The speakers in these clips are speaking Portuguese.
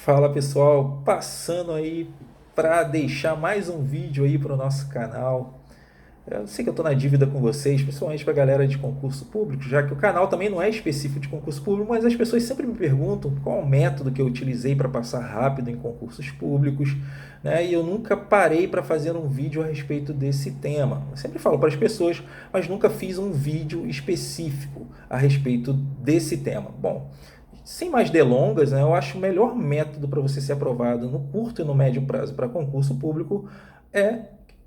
Fala pessoal, passando aí para deixar mais um vídeo aí para o nosso canal. Eu sei que eu estou na dívida com vocês, principalmente para a galera de concurso público, já que o canal também não é específico de concurso público, mas as pessoas sempre me perguntam qual o método que eu utilizei para passar rápido em concursos públicos, né? E eu nunca parei para fazer um vídeo a respeito desse tema. Eu sempre falo para as pessoas, mas nunca fiz um vídeo específico a respeito desse tema. Bom, sem mais delongas, né, eu acho o melhor método para você ser aprovado no curto e no médio prazo para concurso público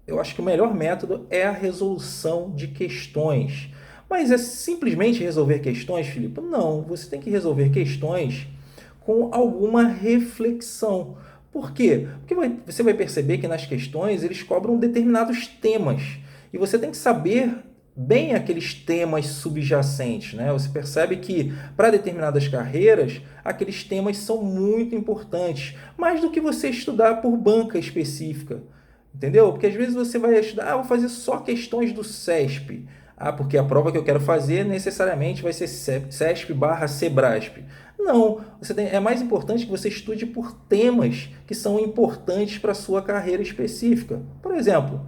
eu acho que o melhor método é a resolução de questões. Mas é simplesmente resolver questões, Filipe? Não, você tem que resolver questões com alguma reflexão. Por quê? Porque você vai perceber que nas questões eles cobram determinados temas. E você tem que saber bem aqueles temas subjacentes, né? Você percebe que para determinadas carreiras, aqueles temas são muito importantes, mais do que você estudar por banca específica. Entendeu? Porque às vezes você vai estudar, vou fazer só questões do CESP. Porque a prova que eu quero fazer necessariamente vai ser CESP barra Sebrasp. Não, é mais importante que você estude por temas que são importantes para a sua carreira específica. Por exemplo,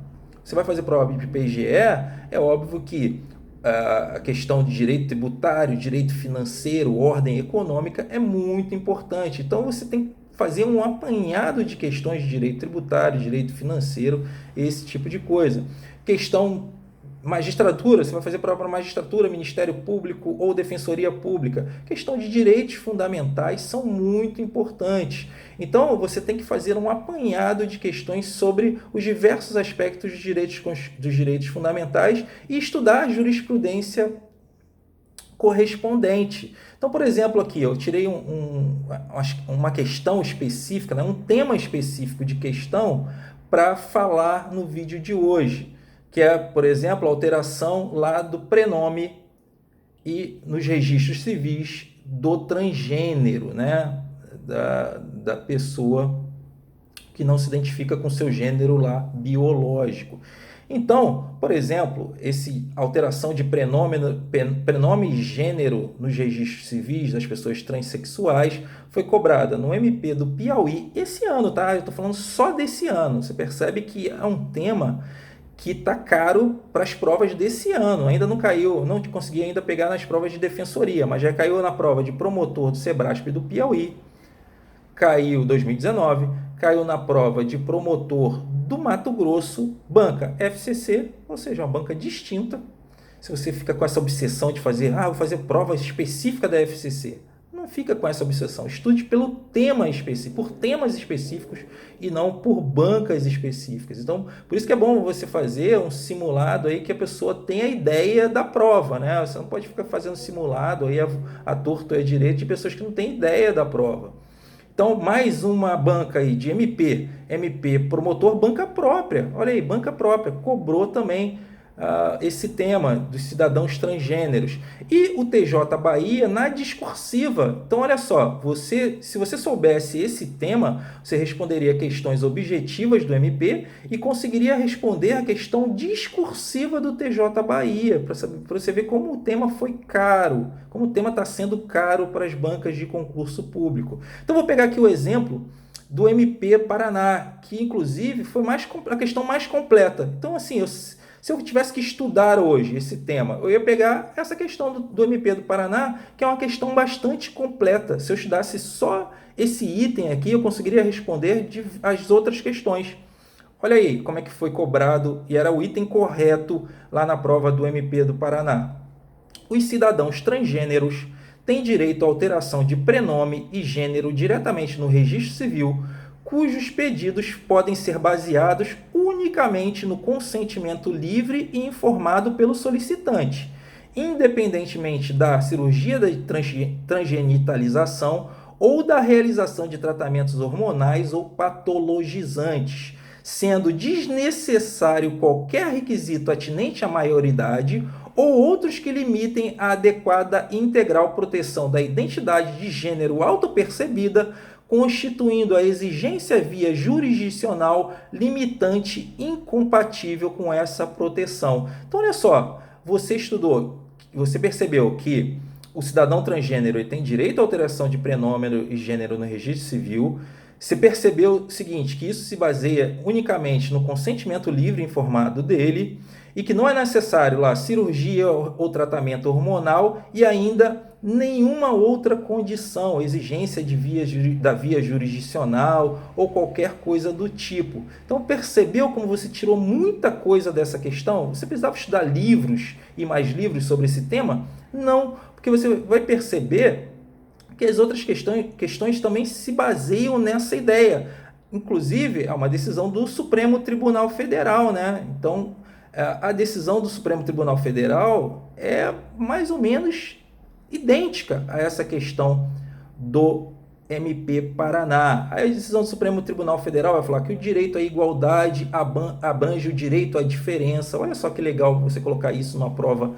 você vai fazer prova de PGE, é óbvio que a questão de direito tributário, direito financeiro, ordem econômica é muito importante. Então você tem que fazer um apanhado de questões de direito tributário, direito financeiro, esse tipo de coisa. Questão magistratura, você vai fazer prova para magistratura, Ministério Público ou Defensoria Pública. Questão de direitos fundamentais são muito importantes. Então, você tem que fazer um apanhado de questões sobre os diversos aspectos dos direitos fundamentais e estudar a jurisprudência correspondente. Então, por exemplo, aqui eu tirei uma questão específica, né, um tema específico de questão para falar no vídeo de hoje, que é, por exemplo, a alteração lá do prenome e nos registros civis do transgênero, né, da pessoa que não se identifica com seu gênero lá biológico. Então, por exemplo, essa alteração de prenome e gênero nos registros civis das pessoas transexuais foi cobrada no MP do Piauí esse ano, tá? Eu estou falando só desse ano. Você percebe que é um tema que está caro para as provas desse ano. Ainda não caiu, não consegui ainda pegar nas provas de defensoria, mas já caiu na prova de promotor do Sebrasp do Piauí, caiu em 2019, caiu na prova de promotor do Mato Grosso, banca FCC, ou seja, uma banca distinta. Se você fica com essa obsessão de fazer, vou fazer prova específica da FCC, não fica com essa obsessão. Estude pelo tema específico, por temas específicos e não por bancas específicas. Então, por isso que é bom você fazer um simulado aí que a pessoa tenha ideia da prova, né? Você não pode ficar fazendo simulado aí a torto e a direito de pessoas que não têm ideia da prova. Então, mais uma banca aí de MP promotor, banca própria. Olha aí, banca própria, cobrou também esse tema dos cidadãos transgêneros. E o TJ Bahia na discursiva. Então, olha só, se você soubesse esse tema, você responderia questões objetivas do MP e conseguiria responder a questão discursiva do TJ Bahia, para você ver como o tema foi caro, como o tema está sendo caro para as bancas de concurso público. Então, vou pegar aqui o exemplo do MP Paraná, que inclusive foi a questão mais completa. Então, assim, se eu tivesse que estudar hoje esse tema, eu ia pegar essa questão do MP do Paraná, que é uma questão bastante completa. Se eu estudasse só esse item aqui, eu conseguiria responder as outras questões. Olha aí como é que foi cobrado, e era o item correto lá na prova do MP do Paraná. Os cidadãos transgêneros têm direito à alteração de prenome e gênero diretamente no registro civil, cujos pedidos podem ser baseados unicamente no consentimento livre e informado pelo solicitante, independentemente da cirurgia de transgenitalização ou da realização de tratamentos hormonais ou patologizantes, sendo desnecessário qualquer requisito atinente à maioridade ou outros que limitem a adequada e integral proteção da identidade de gênero autopercebida, constituindo a exigência via jurisdicional limitante incompatível com essa proteção. Então, olha só, você estudou, você percebeu que o cidadão transgênero ele tem direito à alteração de prenome e gênero no registro civil. Você percebeu o seguinte, que isso se baseia unicamente no consentimento livre e informado dele e que não é necessário lá cirurgia ou tratamento hormonal e ainda nenhuma outra condição, exigência da via jurisdicional ou qualquer coisa do tipo. Então percebeu como você tirou muita coisa dessa questão? Você precisava estudar livros e mais livros sobre esse tema? Não, porque você vai perceber que as outras questões também se baseiam nessa ideia. Inclusive, é uma decisão do Supremo Tribunal Federal, né? Então, a decisão do Supremo Tribunal Federal é mais ou menos idêntica a essa questão do MP Paraná. A decisão do Supremo Tribunal Federal vai falar que o direito à igualdade abrange o direito à diferença. Olha só que legal você colocar isso numa prova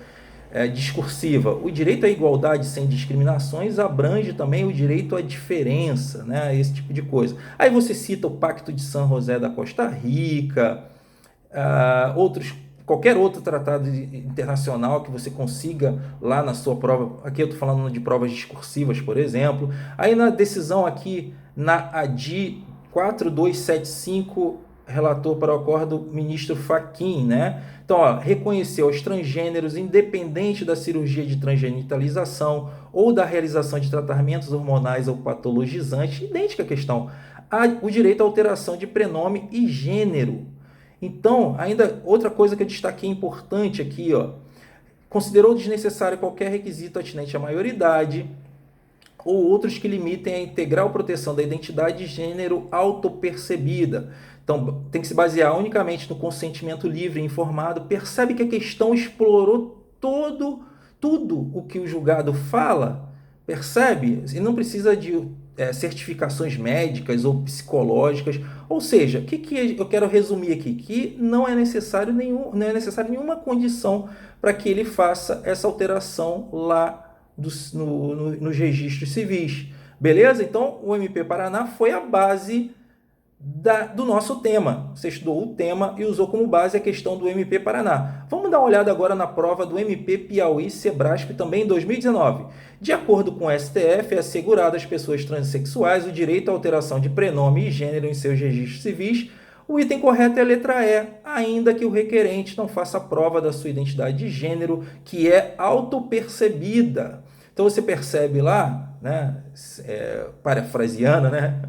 discursiva. O direito à igualdade sem discriminações abrange também o direito à diferença, né? Esse tipo de coisa. Aí você cita o Pacto de San José da Costa Rica, qualquer outro tratado internacional que você consiga lá na sua prova. Aqui eu estou falando de provas discursivas, por exemplo. Aí na decisão aqui, na ADI 4275, relator para o acordo ministro Fachin, né? Então, reconheceu aos transgêneros, independente da cirurgia de transgenitalização ou da realização de tratamentos hormonais ou patologizantes, idêntica questão, o direito à alteração de prenome e gênero. Então, ainda outra coisa que eu destaquei importante aqui, considerou desnecessário qualquer requisito atinente à maioridade ou outros que limitem a integral proteção da identidade de gênero autopercebida. Então, tem que se basear unicamente no consentimento livre e informado. Percebe que a questão explorou tudo o que o julgado fala? Percebe? E não precisa de certificações médicas ou psicológicas. Ou seja, o que eu quero resumir aqui? Que não é necessário nenhuma condição para que ele faça essa alteração lá nos registros civis. Beleza? Então, o MP Paraná foi a base do nosso tema. Você estudou o tema e usou como base a questão do MP Paraná. Vamos dar uma olhada agora na prova do MP Piauí Sebrasp, também em 2019. De acordo com o STF, é assegurado às pessoas transexuais o direito à alteração de prenome e gênero em seus registros civis. O item correto é a letra E, ainda que o requerente não faça prova da sua identidade de gênero, que é autopercebida. Então você percebe lá, né, parafraseando, né?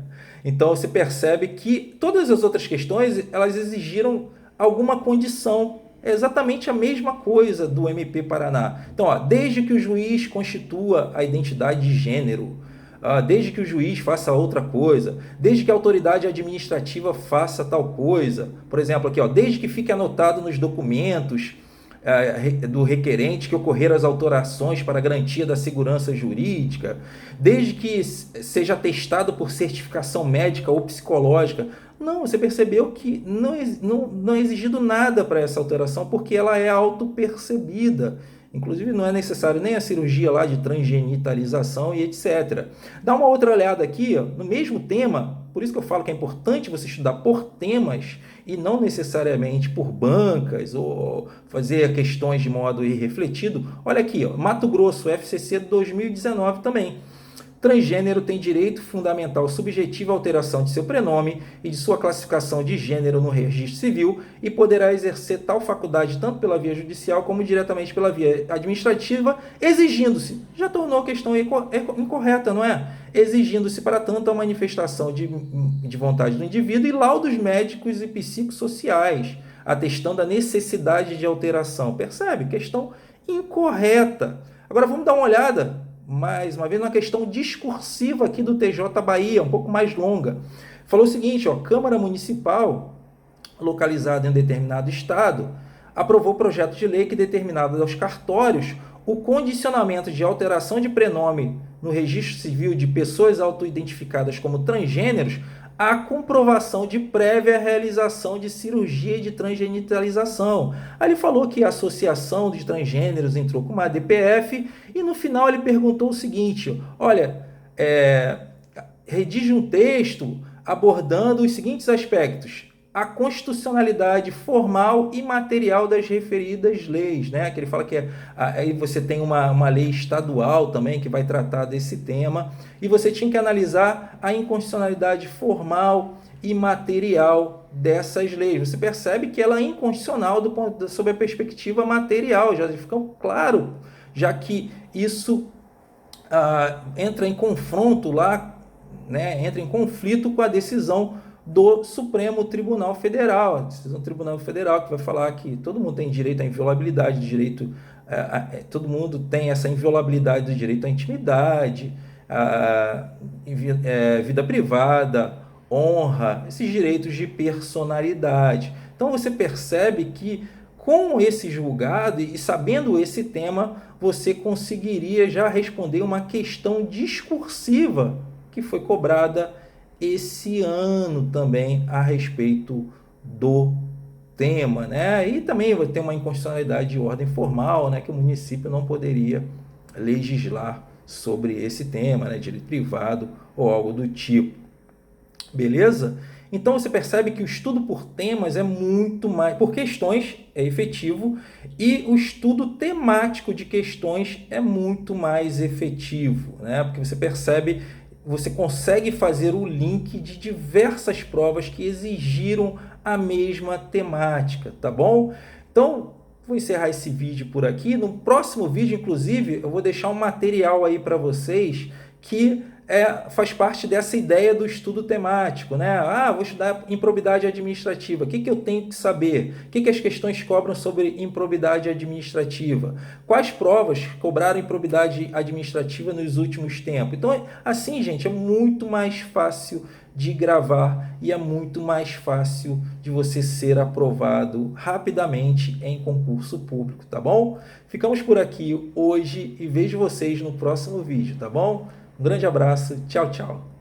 Então você percebe que todas as outras questões elas exigiram alguma condição, é exatamente a mesma coisa do MP Paraná. Então, desde que o juiz constitua a identidade de gênero, desde que o juiz faça outra coisa, desde que a autoridade administrativa faça tal coisa, por exemplo, aqui, desde que fique anotado nos documentos do requerente que ocorreram as alterações para a garantia da segurança jurídica, desde que seja atestado por certificação médica ou psicológica. Não, você percebeu que não é exigido nada para essa alteração, porque ela é autopercebida. Inclusive, não é necessário nem a cirurgia lá de transgenitalização e etc. Dá uma outra olhada aqui, no mesmo tema, por isso que eu falo que é importante você estudar por temas e não necessariamente por bancas ou fazer questões de modo irrefletido. Olha aqui, Mato Grosso, FCC 2019 também. Transgênero tem direito fundamental subjetivo à alteração de seu prenome e de sua classificação de gênero no registro civil e poderá exercer tal faculdade tanto pela via judicial como diretamente pela via administrativa, exigindo-se. Já tornou a questão incorreta, não é? Exigindo-se, para tanto, a manifestação de vontade do indivíduo e laudos médicos e psicossociais, atestando a necessidade de alteração. Percebe? Questão incorreta. Agora vamos dar uma olhada mais uma vez, uma questão discursiva aqui do TJ Bahia, um pouco mais longa. Falou o seguinte, Câmara Municipal, localizada em um determinado estado, aprovou projeto de lei que determinava aos cartórios o condicionamento de alteração de prenome no registro civil de pessoas autoidentificadas como transgêneros a comprovação de prévia realização de cirurgia de transgenitalização. Aí ele falou que a associação de transgêneros entrou com uma DPF e no final ele perguntou o seguinte, olha, redige um texto abordando os seguintes aspectos. a constitucionalidade formal e material das referidas leis, né? Que ele fala que aí você tem uma lei estadual também que vai tratar desse tema, e você tinha que analisar a inconstitucionalidade formal e material dessas leis. Você percebe que ela é inconstitucional sob a perspectiva material, já fica claro, já que isso entra em confronto lá, né? Entra em conflito com a decisão do Supremo Tribunal Federal, a decisão do Tribunal Federal, que vai falar que todo mundo tem direito à inviolabilidade, todo mundo tem essa inviolabilidade do direito à intimidade, vida privada, honra, esses direitos de personalidade. Então você percebe que com esse julgado e sabendo esse tema, você conseguiria já responder uma questão discursiva que foi cobrada esse ano também a respeito do tema, né? E também vai ter uma inconstitucionalidade de ordem formal, né? Que o município não poderia legislar sobre esse tema, né? Direito privado ou algo do tipo. Beleza? Então você percebe que o estudo por temas é muito mais, por questões é efetivo, e o estudo temático de questões é muito mais efetivo, né? Porque você percebe, você consegue fazer o link de diversas provas que exigiram a mesma temática, tá bom? Então, vou encerrar esse vídeo por aqui. No próximo vídeo, inclusive, eu vou deixar um material aí para vocês que faz parte dessa ideia do estudo temático, né? Vou estudar improbidade administrativa. O que eu tenho que saber? O que as questões cobram sobre improbidade administrativa? Quais provas cobraram improbidade administrativa nos últimos tempos? Então, assim, gente, é muito mais fácil de gravar e é muito mais fácil de você ser aprovado rapidamente em concurso público, tá bom? Ficamos por aqui hoje e vejo vocês no próximo vídeo, tá bom? Um grande abraço, tchau, tchau.